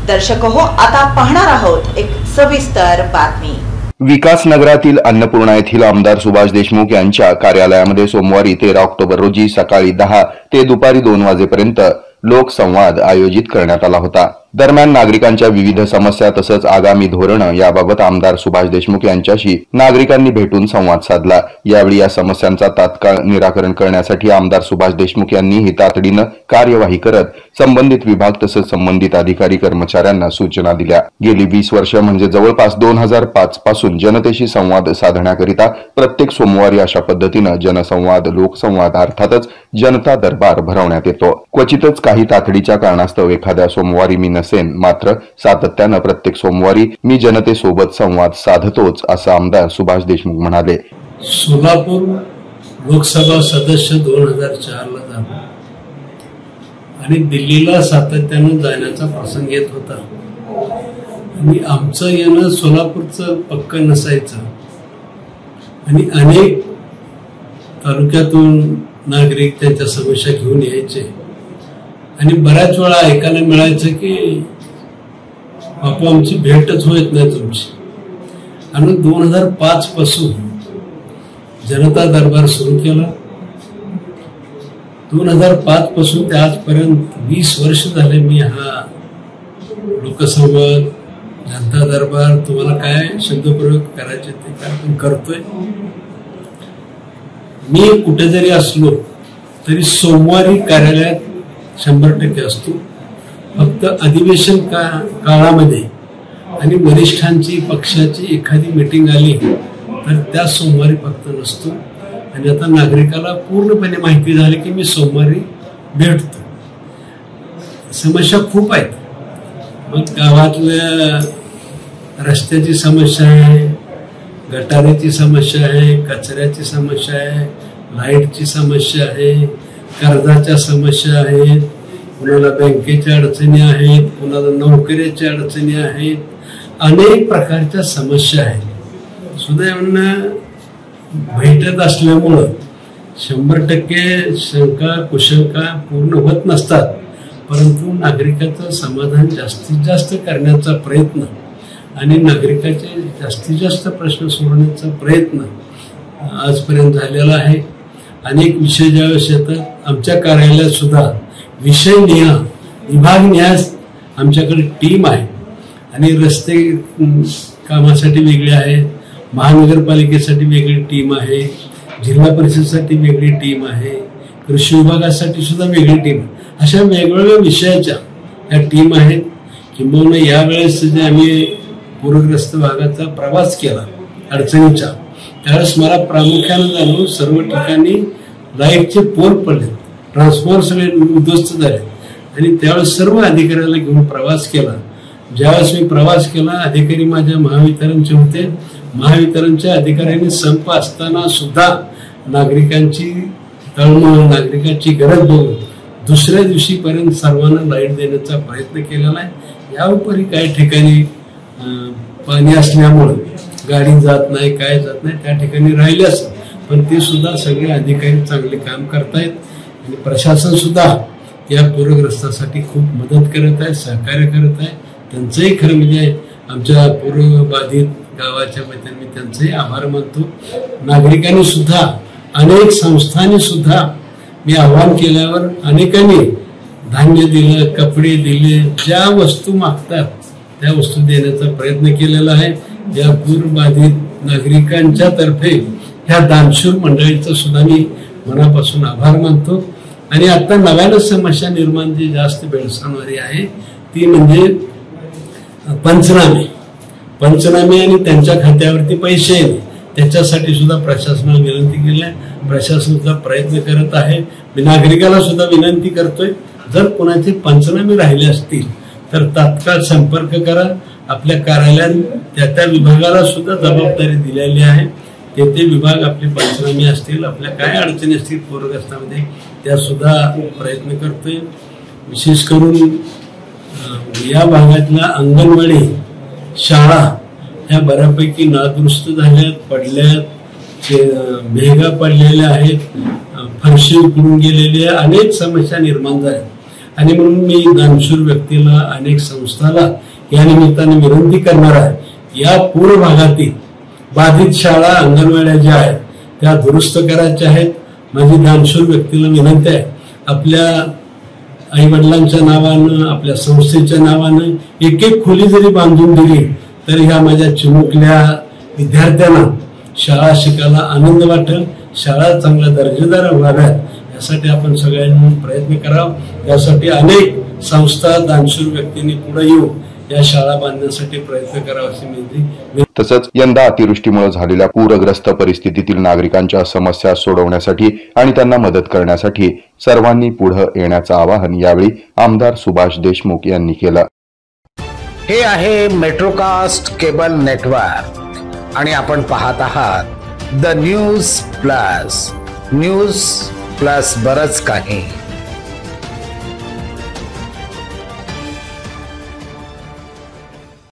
दर्शक हो, आता पाहणार आहोत एक सविस्तर बातमी। विकास नगरातील अन्नपूर्णा येथील आमदार सुभाष देशमुख यांच्या कार्यालयामध्ये सोमवारी 13 ऑक्टोबर रोजी सकाळी 10 ते दुपारी 2 वाजेपर्यंत लोकसंवाद आयोजित करण्यात आला होता। दरम्यान नागरिकांच्या विविध समस्या तसंच आगामी धोरणं याबाबत आमदार सुभाष देशमुख यांच्याशी नागरिकांनी भेटून संवाद साधला। यावेळी या समस्यांचा तात्काळ निराकरण करण्यासाठी आमदार सुभाष देशमुख यांनी तातडीनं कार्यवाही करत संबंधित विभाग तसंच संबंधित अधिकारी कर्मचाऱ्यांना सूचना दिल्या। गेली 20 वर्ष म्हणजे जवळपास 2005 पासून जनतेशी संवाद साधण्याकरिता प्रत्येक सोमवारी अशा पद्धतीनं जनसंवाद लोकसंवाद अर्थातच जनता दरबार भरवण्यात येतो। क्वचितच काही तातडीच्या कारणास्तव एखाद्या सोमवारी मी नसेन, मात्र सातत्यानं प्रत्येक सोमवारी मी जनतेसोबत संवाद साधतोच, असं आमदार सुभाष देशमुख म्हणाले। सोलापूर लोकसभा सदस्य 2004 ला झालो आणि दिल्लीला सातत्यानं जाण्याचा प्रसंग येत होता आणि आमचं येणं सोलापूरचं पक्क नसायचं आणि अनेक तालुक्यातून नागरिक त्यांच्या समस्या घेऊन यायचे आणि बऱ्याच वेळा ऐकायला मिळायचं की बापू आमची भेटच होत नाही तुमची। आणि 2005 पासून जनता दरबार सुरू केला। 2005 पासून ते आजपर्यंत 20 वर्ष झाले मी हा लोकसंवाद जनता दरबार तुम्हाला काय शब्दप्रयोग करायचे ते काय करतोय। मी कुठे जरी असलो तरी सोमवारी कार्यालयात 100% असतो। फक्त अधिवेशन काळामध्ये आणि वरिष्ठांची पक्षाची एखादी मीटिंग आली तर त्या सोमवारी फक्त नसतो आणि आता नागरिकाला पूर्णपणे माहिती झाली की मी सोमवारी भेटतो। समस्या खूप आहेत, मग गावातल्या रस्त्याची समस्या आहे, गटारीची समस्या आहे, कचऱ्याची समस्या आहे, लाईटची समस्या आहे, कर्जाच्या समस्या आहेत, कुणाला बँकेच्या अडचणी आहेत, कुणाला नोकरीच्या अडचणी आहेत, अनेक प्रकारच्या समस्या आहेत। सुदैवाने भेटत असल्यामुळं 100% शंका कुशंका पूर्ण होत नसतात, परंतु नागरिकाचं समाधान जास्तीत जास्त करण्याचा प्रयत्न आणि नागरिकाचे जास्तीत जास्त प्रश्न सोडवण्याचा प्रयत्न आजपर्यंत झालेला आहे। अनेक विषय ज्यावेळेस येतात आमच्या कार्यालयात सुद्धा विषय निहाय विभाग निहाय आमच्याकडे टीम आहे आणि रस्ते कामासाठी वेगळे आहे, महानगरपालिकेसाठी वेगळी टीम आहे, जिल्हा परिषदेसाठी वेगळी टीम आहे, कृषी विभागासाठी सुद्धा वेगळी टीम आहे। अशा वेगवेगळ्या विषयाच्या या टीम आहेत। किंबहुना यावेळेस जे आम्ही पूरग्रस्त भागाचा प्रवास केला अडचणीचा, त्यावेळेस मला प्रामुख्याने जाणून सर्व ठिकाणी लाईटचे पोल पडले, ट्रान्सफॉर्मर सगळे उद्ध्वस्त झाले आणि त्यावेळेस सर्व अधिकाऱ्याला घेऊन प्रवास केला। ज्यावेळेस मी प्रवास केला अधिकारी माझ्या महावितरणचे होते, महावितरणच्या अधिकाऱ्यांनी संप असताना सुद्धा नागरिकांची तळमळ नागरिकांची गरज बघून दुसऱ्या दिवशीपर्यंत सर्वांना लाईट देण्याचा प्रयत्न केलेला आहे। याउपरी काही ठिकाणी पाणी असल्यामुळं गाडी जात नाही काय जात नाही त्या ठिकाणी राहिले असेल, पण ते सुद्धा सगळे अधिकारी चांगले काम करतायत आणि प्रशासन सुद्धा या पूरग्रस्तासाठी खूप मदत करत आहे, सहकार्य करत आहे। त्यांचंही खरं म्हणजे आमच्या पूरबाधित गावाच्या वतीने मी त्यांचंही आभार मानतो। नागरिकांनी सुद्धा अनेक संस्थांनी सुद्धा मी आवाहन केल्यावर अनेकांनी धान्य दिलं, कपडे दिले, ज्या वस्तू मागतात त्या वस्तू देण्याचा प्रयत्न केलेला आहे। या पूरबाधित नागरिकांच्या तर्फे ह्या दानशूर मंडळीचा सुद्धा मी मनापासून आभार मानतो। आणि आता नव्यानं समस्या निर्माण जी जास्त भेडसावणारी आहे ती म्हणजे पंचनामे आणि त्यांच्या खात्यावरती पैसे येणे, त्याच्यासाठी सुद्धा प्रशासनाला विनंती केली आहे। प्रशासन सुद्धा प्रयत्न करत आहे। मी नागरिकाला सुद्धा विनंती करतोय, जर कोणाचे पंचनामे राहिले असतील तर तात्काळ संपर्क करा। आपल्या कार्यालयात त्या विभागाला सुद्धा जबाबदारी दिलेली आहे। ते विभाग आपले पंचनामे असतील, आपल्या काय अडचणी असतील पूरग्रस्तामध्ये त्या सुद्धा प्रयत्न करतोय। विशेष करून या भागातल्या अंगणवाडी शाळा ह्या बऱ्यापैकी नादुरुस्त झाल्यात, पडल्यात, भेगा पडलेल्या आहेत, फरशी उकडून गेलेली आहे, अनेक समस्या निर्माण झाल्या आणि म्हणून मी दानशूर व्यक्तीला, अनेक संस्थाला या निमित्ताने विनंती करणार आहे, या पूर्व भागातील बाधित शाळा, अंगणवाड्या ज्या आहेत त्या दुरुस्त करायच्या आहेत. माझी दानशूर व्यक्तीला विनंती आहे, आपल्या आई वडिलांच्या नावानं, आपल्या संस्थेच्या नावानं एक एक खोली जरी बांधून दिली तरी ह्या माझ्या चिमुकल्या विद्यार्थ्यांना शाळा शिकायला आनंद वाटेल, शाळा चांगल्या दर्जेदार व्हाव्यात यासाठी आपण सगळ्यांनी प्रयत्न करावा. यासाठी अनेक संस्था, दानशूर व्यक्तींनी पुढे येऊन या शाळा बांधण्यासाठी प्रयत्न करावा अशी विनंती. तसंच यंदा अतिवृष्टीमुळे झालेल्या पूरग्रस्त परिस्थितीतील नागरिकांच्या समस्या सोडवण्यासाठी आणि त्यांना मदत करण्यासाठी सर्वांनी पुढे येण्याचं आवाहन यावेळी आमदार सुभाष देशमुख यांनी केलं. हे आहे मेट्रोकास्ट केबल नेटवर्क आणि आपण पाहत आहात the news plus. News plus बरंच काही.